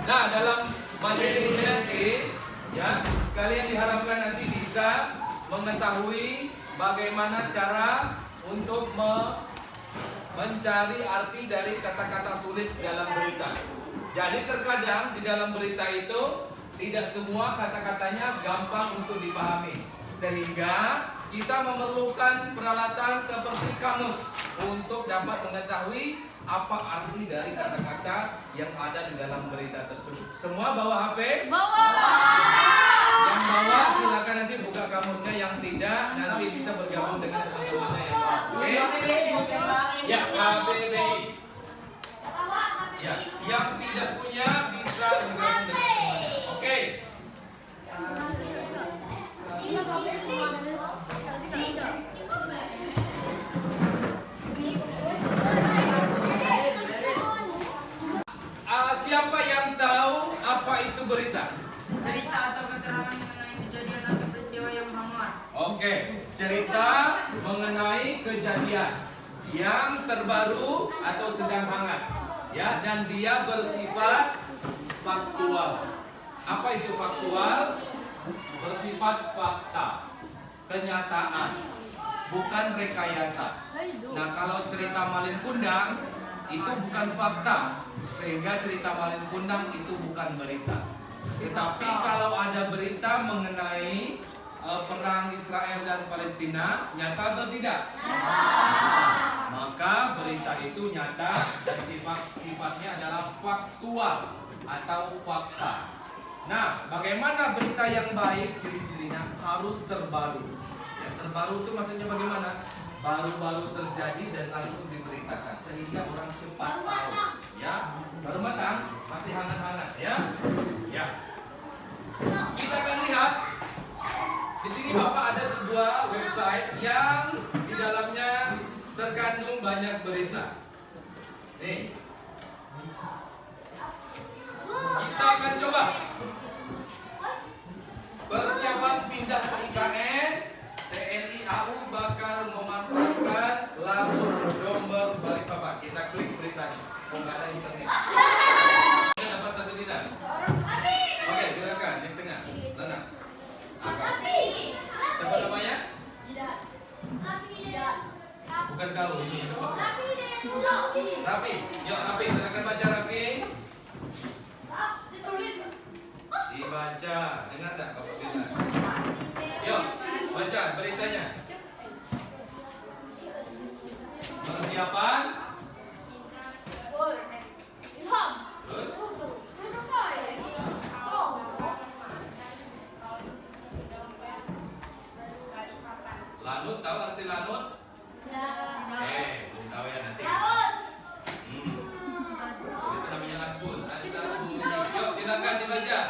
Nah, dalam materi ini nanti, ya, kalian diharapkan nanti bisa mengetahui bagaimana cara untuk mencari arti dari kata-kata sulit dalam berita. Jadi terkadang di dalam berita itu tidak semua kata-katanya gampang untuk dipahami, sehingga kita memerlukan peralatan seperti kamus untuk dapat mengetahui apa arti dari kata-kata yang ada di dalam berita tersebut. Semua bawa HP? Bawa. Yang bawa silakan nanti buka kamusnya, yang tidak nanti bisa bergabung dengan teman-temannya yang bawa. Oke? Ya, KBBI. Ya, yang tidak punya bisa bergabung dengan temannya. Oke? Siapa yang tahu apa itu berita? Cerita atau keterangan mengenai kejadian atau peristiwa yang hangat. Oke, cerita mengenai kejadian yang terbaru atau sedang hangat, ya, dan dia bersifat faktual. Apa itu faktual? Bersifat fakta, kenyataan, bukan rekayasa. Nah, kalau cerita Malin Kundang itu bukan fakta, sehingga cerita Malin Kundang itu bukan berita. Tetapi kalau ada berita mengenai perang Israel dan Palestina, nyata atau tidak? Maka berita itu nyata dan sifatnya adalah faktual atau fakta. Nah, bagaimana berita yang baik? Ciri-cirinya harus terbaru. Yang terbaru itu maksudnya bagaimana? Baru-baru terjadi dan langsung diberitakan sehingga orang cepat tahu. Ya, baru matang, masih hangat-hangat, ya. Ya. Kita akan lihat di sini Bapak ada sebuah website yang di dalamnya terkandung banyak berita. Nih. Kita akan coba. Persiapan pindah ke IKN, TNI AU bakal memanfaatkan Lanut Domber Balikpapan. Kita klik beritanya. Oh, nggak ada internet. Kita dapat satu tidak? Oke, silakan di tengah. Tenang. Siapa namanya? Bukan kau, ini Rapi. Yuk Rapi, silakan baca Rapi. Dibaca, dengar tak Bapak bilang? Yuk, baca beritanya. Persiapan. Terus? Lanut, tahu arti lanut? Belum tahu ya nanti. Itu namanya asbun. Asbun. Yuk, silakan dibaca.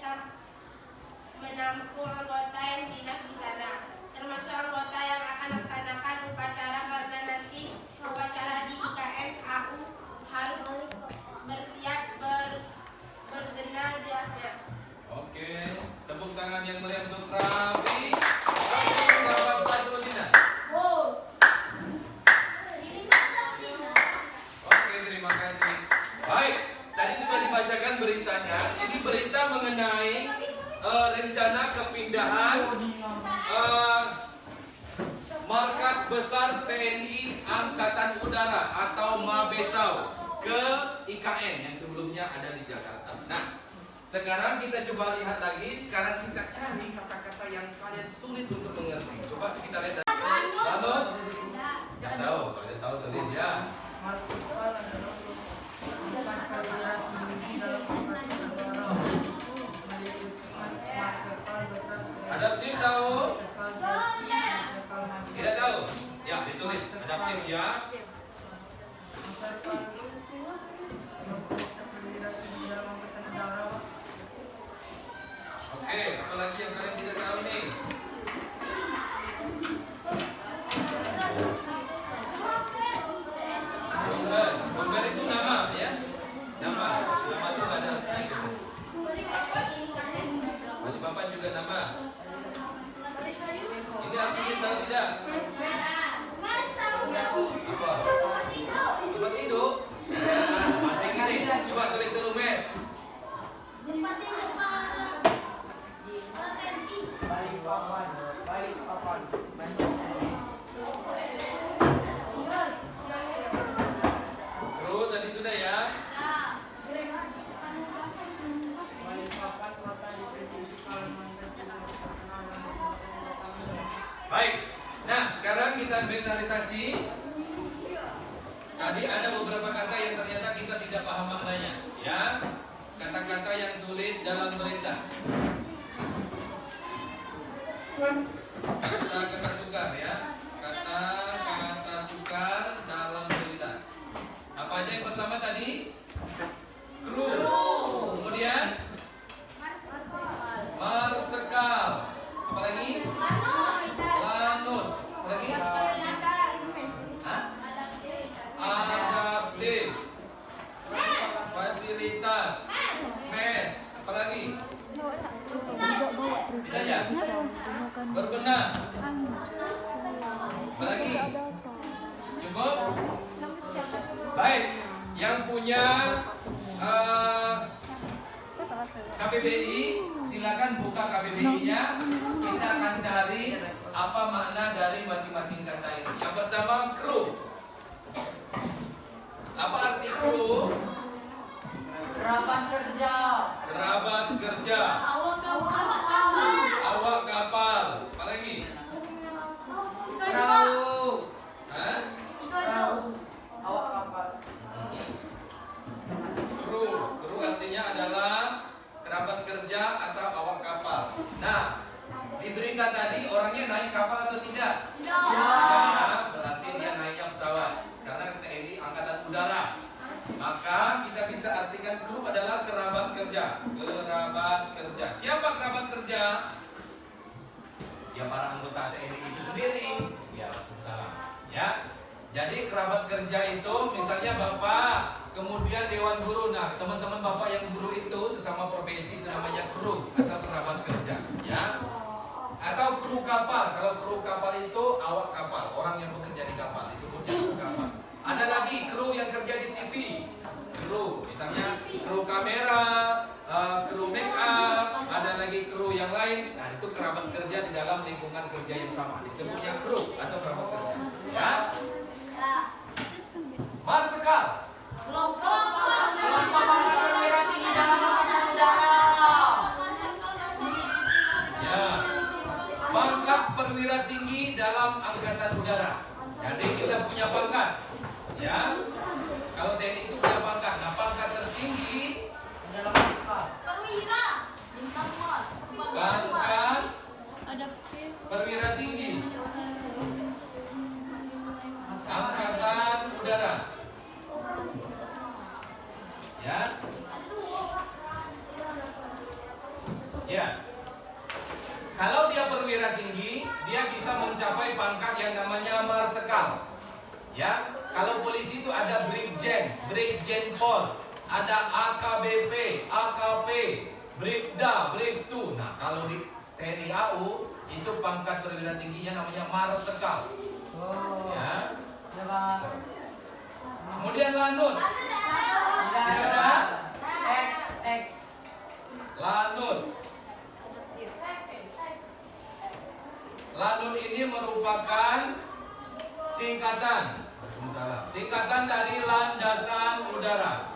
bisa menampung anggota yang dinas di sana, termasuk anggota yang akan melaksanakan upacara karena nanti upacara di IKN AU harus bersiap berbenah jasnya. Oke, tepuk tangan yang meriah untuk Raffi. Jawab satu Dina. Oke, terima kasih. Baik, tadi sudah dibacakan beritanya. Ini berita mengenai rencana kepindahan Markas Besar TNI Angkatan Udara atau Mabesau ke IKN yang sebelumnya ada di Jakarta. Nah, sekarang kita coba lihat lagi. Sekarang kita cari kata-kata yang kalian sulit untuk mengerti. Coba kita lihat. Lanut? Nggak tahu. Kalau tidak tahu tulis ya. Marsikal adalah pangkat perwira tinggi dalam angkatan udara. Meliputi Marsikal besar Adaptif tahu? Marsikal jati, Marsikal maju. Tidak tahu? Ya, ditulis. Adaptif ya. Marsikal perwira tinggi dalam angkatan udara. Oke, apalagi yang kalian tidak tahu nih? Bomber itu nama ya? Nama itu nggak ada. Balikpapan juga nama. Ini artinya tahu tidak? Apa? Tempat tidur? Ya, masih gini. Coba tulis dulu, Mes. Balikpapan, Banjarmasin. Kru tadi sudah ya? Balikpapan kota di provinsi Kalimantan Timur terkenal dengan sumber Baik. Nah, sekarang kita inventarisasi. Tadi ada beberapa kata yang ternyata kita tidak paham maknanya, ya. Kata-kata yang sulit dalam berita. Kata-kata sukar ya. Kata-kata sukar dalam berita. Apa aja yang pertama tadi? Kru. Kemudian marsekal. Apa lagi? Lanut. Apa lagi? Hah? Adaptif. Fasilitas. Mes. Apa lagi? Tidak ya? Berbenah. Apa lagi? Cukup? Baik. Yang punya KBBI, silakan buka KBBI-nya. Kita akan cari apa makna dari masing-masing kata ini. Yang pertama, kru. Apa arti kru? Kerabat kerja. Kerabat kerja. Awak kapal. Apa lagi? Perahu. Hah? Perahu. Awak kapal. Kru. Kru artinya adalah kerabat kerja atau awak kapal. Nah, di berita tadi orangnya naik kapal atau tidak? Tidak. Berarti dia naiknya pesawat. Karena TNI Angkatan Udara. Maka kita bisa artikan kru adalah kerabat kerja. Kerabat kerja. Siapa kerabat kerja? Ya para anggota TNI itu sendiri. Ya, salah. Ya. Jadi kerabat kerja itu misalnya Bapak, kemudian Dewan Guru. Nah, teman-teman Bapak yang guru itu sesama provinsi itu namanya kru atau kerabat kerja, ya. Atau kru kapal. Kalau kru kapal itu awak kapal, orang yang bekerja di kapal disebutnya kru kapal. Ada lagi kru yang kerja di TV. Kru, misalnya kru kamera, kru make up, ada lagi kru yang lain. Nah, itu kerabat kerja di dalam lingkungan kerja yang sama. Disebutnya kru atau kerabat kerja. Ya. Marsekal. Kelompok pangkat perwira tinggi dalam angkatan udara. Ya. Pangkat perwira tinggi dalam angkatan udara. Jadi kita punya pangkat. Ya. Kalau TNI itu punya pangkat. Nah, pangkat tertinggi Dalam marsikal. pangkat perwira tinggi angkatan udara. Ya. perwira tinggi, dia bisa mencapai pangkat yang namanya marsekal. Ya, kalau polisi itu ada brigjen, brigjen pol, ada AKBP, AKP, brigda, brigtu. Nah, kalau di TNI AU itu pangkat perwira tingginya namanya marsekal. Oh. Ya. Ya, Pak. Kemudian lanut. Tidak ada. XX. Lanut. Lanut ini merupakan singkatan. Singkatan dari landasan udara.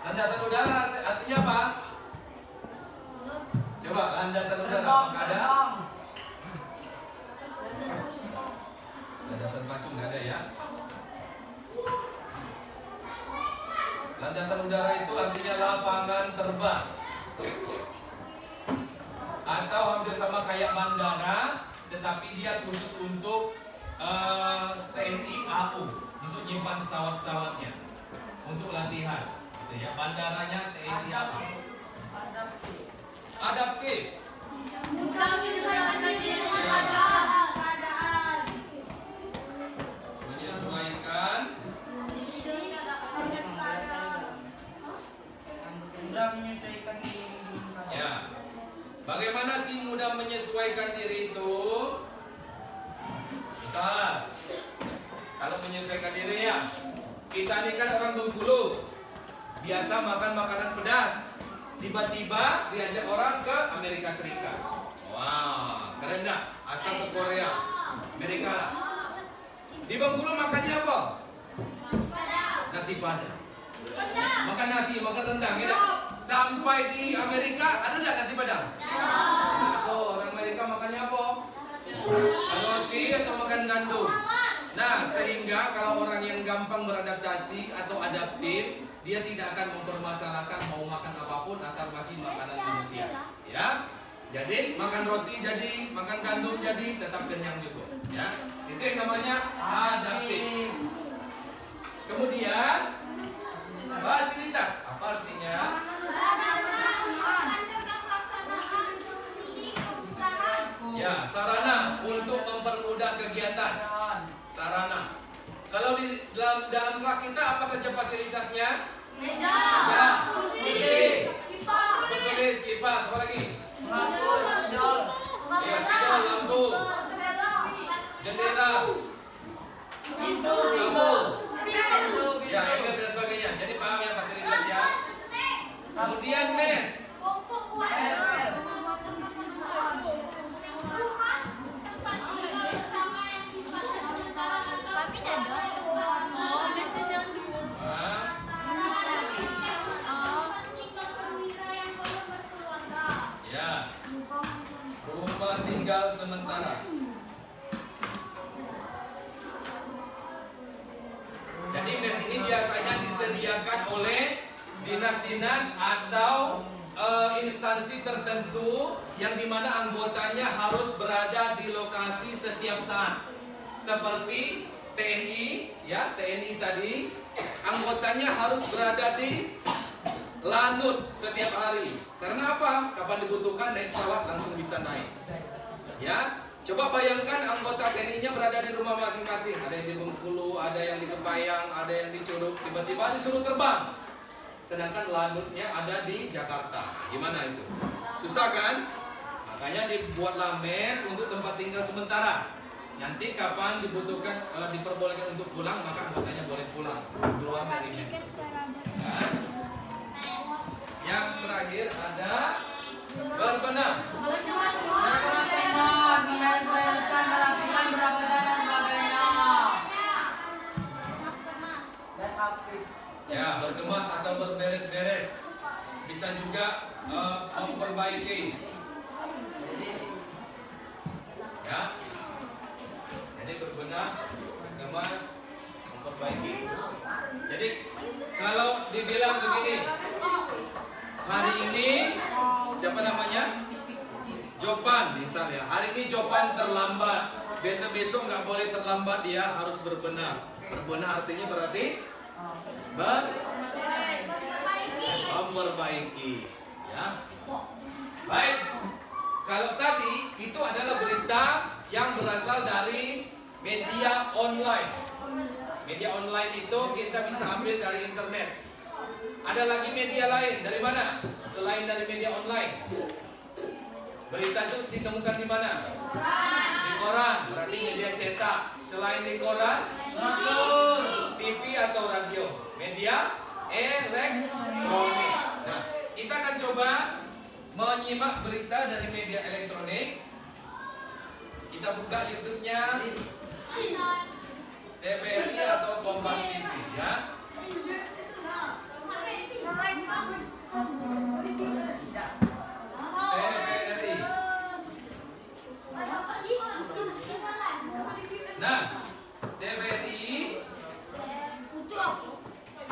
Landasan udara artinya apa? Coba landasan udara apakah ada? Landasan pacu nggak ada ya? Landasan udara itu artinya lapangan terbang, atau hampir sama kayak bandara, tetapi dia khusus untuk TNI AU untuk nyimpan pesawat-pesawatnya untuk latihan, gitu ya. Bandaranya TNI AU. Adaptif. Menyesuaikan. Mudah menyesuaikan diri. Ya. Bagaimana sih mudah menyesuaikan diri itu? Misal, kalau menyesuaikan diri ya, kita ini kan orang Bengkulu, biasa makan makanan pedas. Tiba-tiba diajak orang ke Amerika Serikat. Wah, keren nggak? Atau ke Korea, Amerika lah. Di Bengkulu makannya apa? Nasi padang. Makan nasi, makan rendang, ya. Sampai di Amerika ada nggak nasi padang? Nah, tuh orang Amerika makannya apa? Roti atau makan gandum. Nah, sehingga kalau orang yang gampang beradaptasi atau adaptif, dia tidak akan mempermasalahkan mau makan apapun asal masih makanan manusia. Ya, jadi makan roti jadi, makan gandum jadi, tetap kenyang juga. Ya, itu yang namanya adaptif. Kemudian fasilitas, apa artinya? Ya, sarana untuk mempermudah kegiatan. Sarana. Kalau di dalam kelas kita apa saja fasilitasnya? Meja. Ya, kursi, tulis, kipas, apa lagi? Spidol. Ya, spidol, lampu, jendela, Pintu. sapu. Pintu. Ya, ini dan sebagainya. Jadi paham ya fasilitasnya. Kemudian mes. Ya, rumah tinggal sementara. Jadi mes ini biasanya disediakan oleh dinas-dinas atau instansi tertentu yang dimana anggotanya harus berada di lokasi setiap saat. Seperti TNI, ya TNI tadi, anggotanya harus berada di Lanut setiap hari. Karena apa? Kapan dibutuhkan naik pesawat langsung bisa naik. Ya, coba bayangkan anggota TNI-nya berada di rumah masing-masing. Ada yang di Bengkulu, ada yang di Kepayang, ada yang di Curug. Tiba-tiba disuruh terbang. Sedangkan lanutnya ada di Jakarta. Gimana itu? Susah kan? Makanya dibuatlah mes untuk tempat tinggal sementara. Nanti kapan dibutuhkan, diperbolehkan untuk pulang, maka anggotanya boleh pulang keluar dari mes. Ya. Yang terakhir ada berbenah. Membereskan, merapikan, merapikan dan sebagainya. Dan aktif. Ya, berkemas atau berberes-beres. Bisa juga memperbaiki. Ya. Jadi berbenah, berkemas, memperbaiki. Jadi kalau dibilang begini, hari ini siapa namanya? Jopan misalnya. Hari ini Jopan terlambat. Besok-besok nggak boleh terlambat, dia harus berbenah. Berbenah artinya berarti memperbaiki. Ya. Baik. Kalau tadi itu adalah berita yang berasal dari media online. Media online itu kita bisa ambil dari internet. Ada lagi media lain dari mana? Selain dari media online. Berita itu ditemukan di mana? Di koran, berarti media cetak. Selain di koran, TV atau radio. Media elektronik. Nah, kita akan coba menyimak berita dari media elektronik. Kita buka YouTube-nya TVRI atau Kompas TV ya. TVRI. Nah, TVRI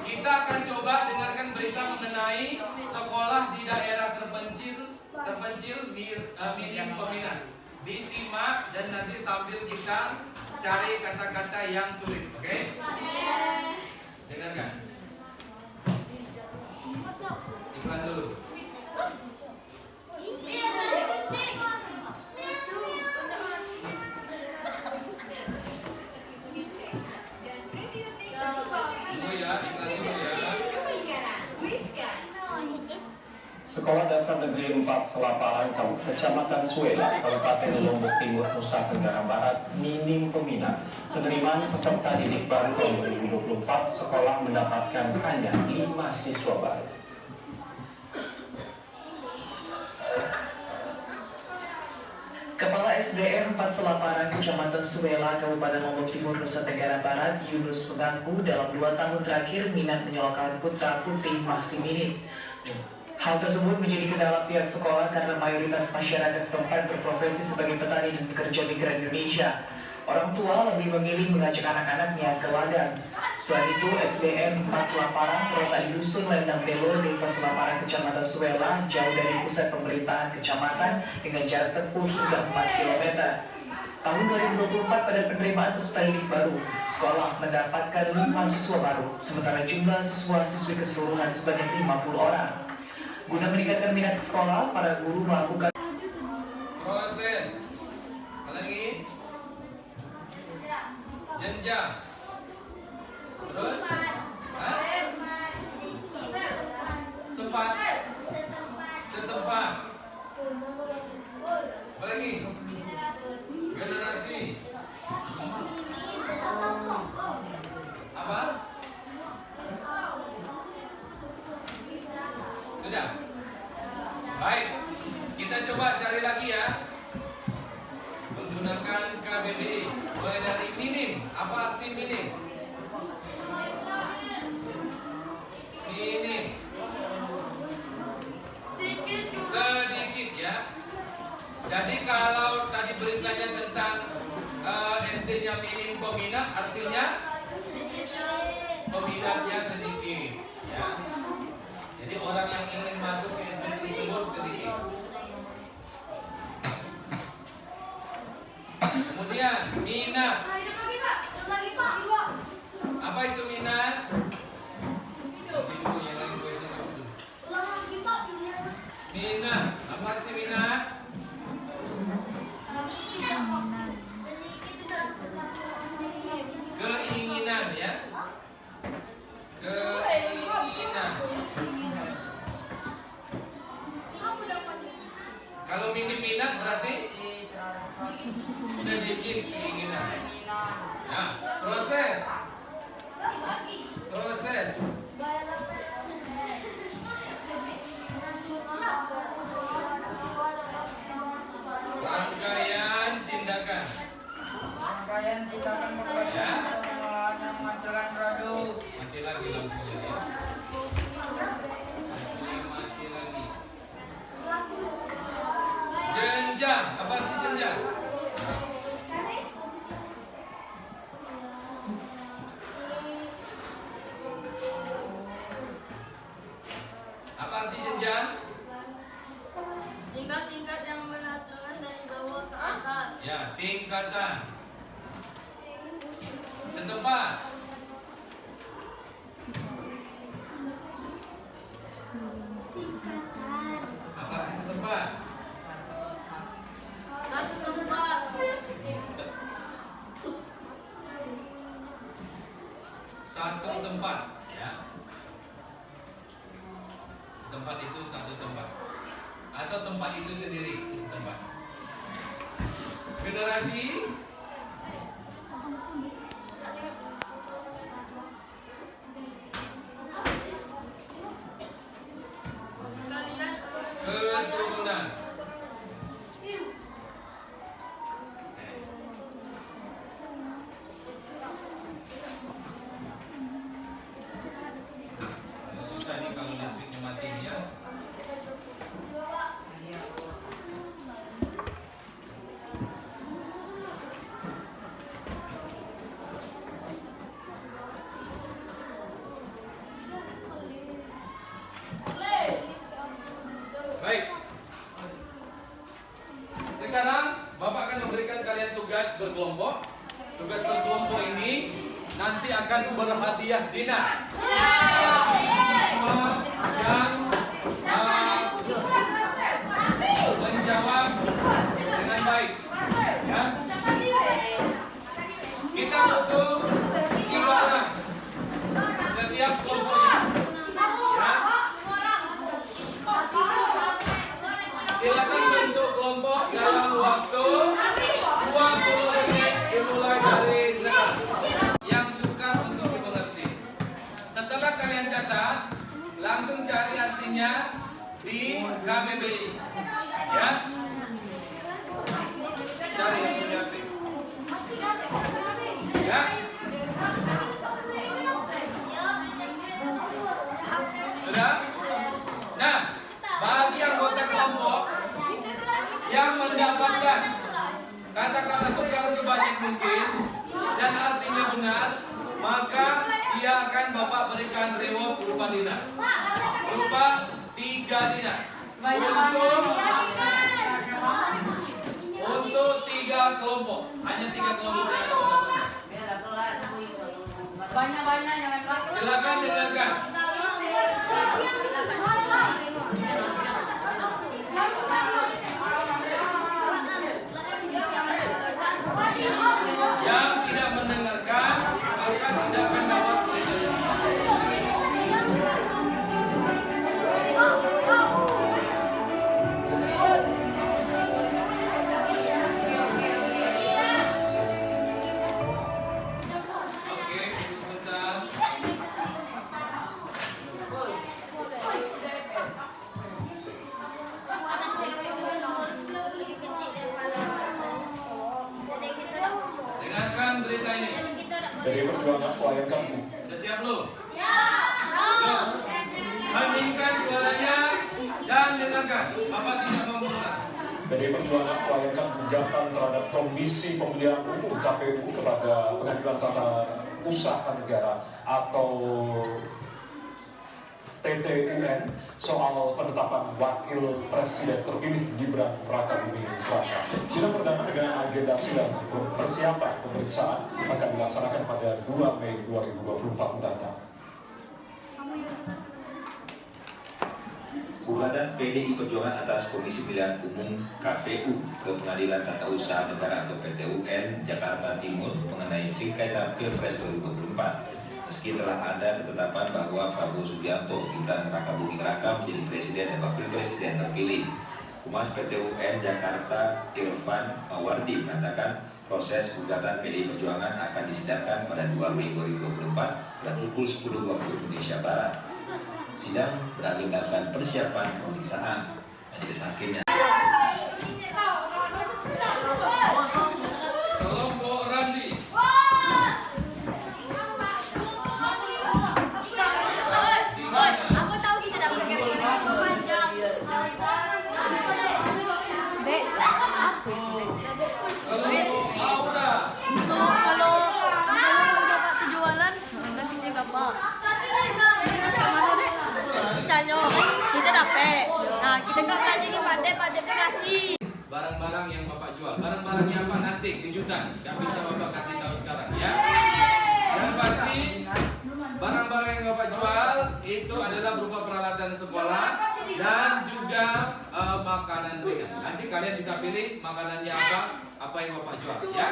kita akan coba dengarkan berita mengenai sekolah di daerah terpencil minim peminat. Disimak dan nanti sambil kita cari kata-kata yang sulit, oke? Dengarkan. Iklan dulu. Tunggu ya, iklan dulu ya. Sekolah Dasar Negeri 4 Selaparan, Kecamatan Suela, Kabupaten Lombok Timur, Nusa Tenggara Barat, minim peminat. Penerimaan peserta didik baru tahun 2024, sekolah mendapatkan hanya 5 siswa baru. Kepala SDN 4 Selaparan, Kecamatan Suela, Kabupaten Lombok Timur, Nusa Tenggara Barat, Yunus mengaku dalam 2 tahun terakhir minat menyolokkan putra putri masih minim. Hal tersebut menjadi kendala pihak sekolah karena mayoritas masyarakat setempat berprofesi sebagai petani dan pekerja migran Indonesia. Orang tua lebih memilih mengajak anak-anaknya ke ladang. Selain itu, SDN 4 Selaparan terletak di Dusun Lendang Telo, Desa Selaparan, Kecamatan Suela, jauh dari pusat pemerintahan kecamatan dengan jarak tempuh hingga 4 km. Tahun 2024 pada penerimaan peserta didik baru, sekolah mendapatkan 5 siswa baru, sementara jumlah siswa-siswi keseluruhan sebanyak 50 orang. Guna meningkatkan minat sekolah, para guru melakukan Proses. Apa lagi? Jenjang. Terus? Hah? Setempat. Apa lagi? Generasi. Apa? Sudah? Baik, kita coba cari lagi ya. Menggunakan KBBI. Mulai dari minim. Apa arti minim? Minim. Sedikit ya. Jadi kalau tadi beritanya tentang SD-nya minim peminat, artinya peminatnya sedikit ya. Jadi orang yang ingin masuk ke SD tersebut sedikit. Kemudian minat. Apa itu minat? Minat. Apa arti minat? Keinginan ya. Keinginan. Kalau minim minat berarti sedikit keinginan. Ya, proses. Rangkaian tindakan. Ya. yang menghasilkan produk. Mati lagi lampunya ya. Mati lagi. Jenjang. Apa arti jenjang? Apa arti jenjang? Tingkat-tingkat yang berhasilkan dari bawah ke atas. Ya, tingkatan. Setempat. Apa arti setempat? tempat itu satu tempat, atau tempat itu sendiri di setempat. Generasi Sekalian keturunan. Susah nih kalau listriknya mati nih ya. Baik. Sekarang Bapak akan memberikan kalian tugas berkelompok. Tugas berkelompok ini nanti akan berhadiah dinar. Semua yang menjawab dengan baik, ya. Kita butuh 3 orang setiap kelompoknya. Ya. Silakan bentuk kelompok dalam waktu 20 menit dimulai dari sekarang. Yang sukar untuk dimengerti. Setelah kalian catat, langsung cari artinya di KBBI. Ya. Cari di KBBI. Ya. Sudah? Nah, bagi anggota kelompok yang mendapatkan kata-kata sukar sebanyak mungkin dan artinya benar, maka dia akan Bapak berikan reward berupa dinar, berupa 3 dinar untuk 3 kelompok. Hanya 3 kelompok yang ada kelompoknya. banyak-banyak yang Silakan dengarkan. Yang tidak mendengarkan maka tidak akan dapat predikat. Oke, sebentar. Dengarkan berita ini. Dari Perjuangan Pelayan Kampung. Sudah siap belum? Belum. Heningkan suaranya dan dengarkan. Bapak tidak mau mengulang. Dari Perjuangan Pelayan Kampung gugatan terhadap Komisi Pemilihan Umum KPU kepada Pengadilan Tata Usaha Negara atau PT UN soal penetapan Wakil Presiden terpilih Gibran Rakabuming Raka. Sidang perdana dengan agenda sidang persiapan pemeriksaan akan dilaksanakan pada 2 Mei 2024 mendatang. Gugatan PDI Perjuangan atas Komisi Pemilihan Umum KPU ke Pengadilan Tata Usaha Negara atau PT UN Jakarta Timur mengenai sengketa Pilpres 2024. Meski telah ada ketetapan bahwa Prabowo Subianto Gibran Rakabuming Raka menjadi presiden dan wakil presiden terpilih, Humas PT UN Jakarta Irfan Mawardi mengatakan proses gugatan PDI Perjuangan akan disidangkan pada 2 Mei 2024 pada pukul 10 waktu Indonesia Barat. Sidang beragendakan persiapan pemeriksaan majelis hakimnya. Kelompok Randi. Aku tahu kita dapat panjang. Kelompok Aura. Kalau dapat jualan kasih bapak. Misalnya kita dapat, nah kita minta jadi pandai kasih. Barang-barang yang Bapak jual. Barang-barangnya apa nanti kejutan. Gak bisa Bapak kasih tahu sekarang ya. Yang pasti barang-barang yang Bapak jual itu adalah berupa peralatan sekolah dan juga makanan ringan. Nanti kalian bisa pilih makanannya apa yang Bapak jual ya.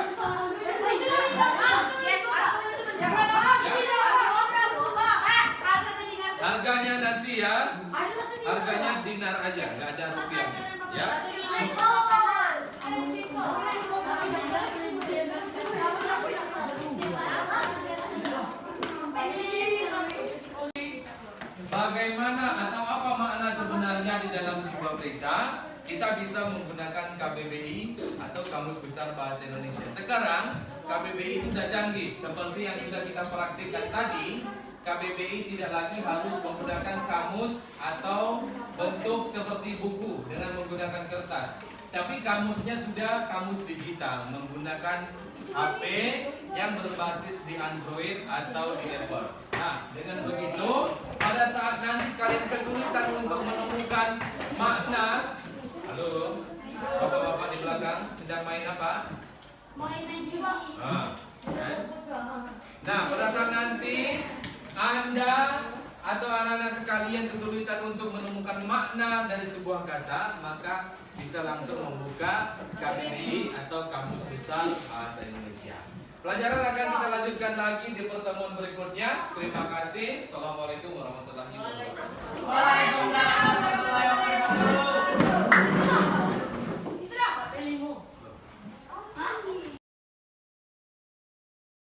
Harganya nanti Malaysia harganya dinar aja, nggak ada rupiah. Ya. Bagaimana atau apa makna sebenarnya di dalam sebuah berita? Kita bisa menggunakan KBBI atau Kamus Besar Bahasa Indonesia. Sekarang KBBI itu sudah canggih, seperti yang sudah kita praktikkan tadi. KBBI tidak lagi harus menggunakan kamus atau bentuk seperti buku dengan menggunakan kertas. Tapi kamusnya sudah kamus digital, menggunakan HP yang berbasis di Android atau di Apple. Nah, dengan begitu, pada saat nanti kalian kesulitan untuk menemukan makna, halo, bapak-bapak di belakang sedang main apa? Nah, pada saat nanti Anda atau anak-anak sekalian kesulitan untuk menemukan makna dari sebuah kata, maka bisa langsung membuka KBBI atau Kamus Besar Bahasa Indonesia. Pelajaran akan kita lanjutkan lagi di pertemuan berikutnya. Terima kasih. Assalamualaikum warahmatullahi wabarakatuh. Waalaikumsalam warahmatullahi wabarakatuh.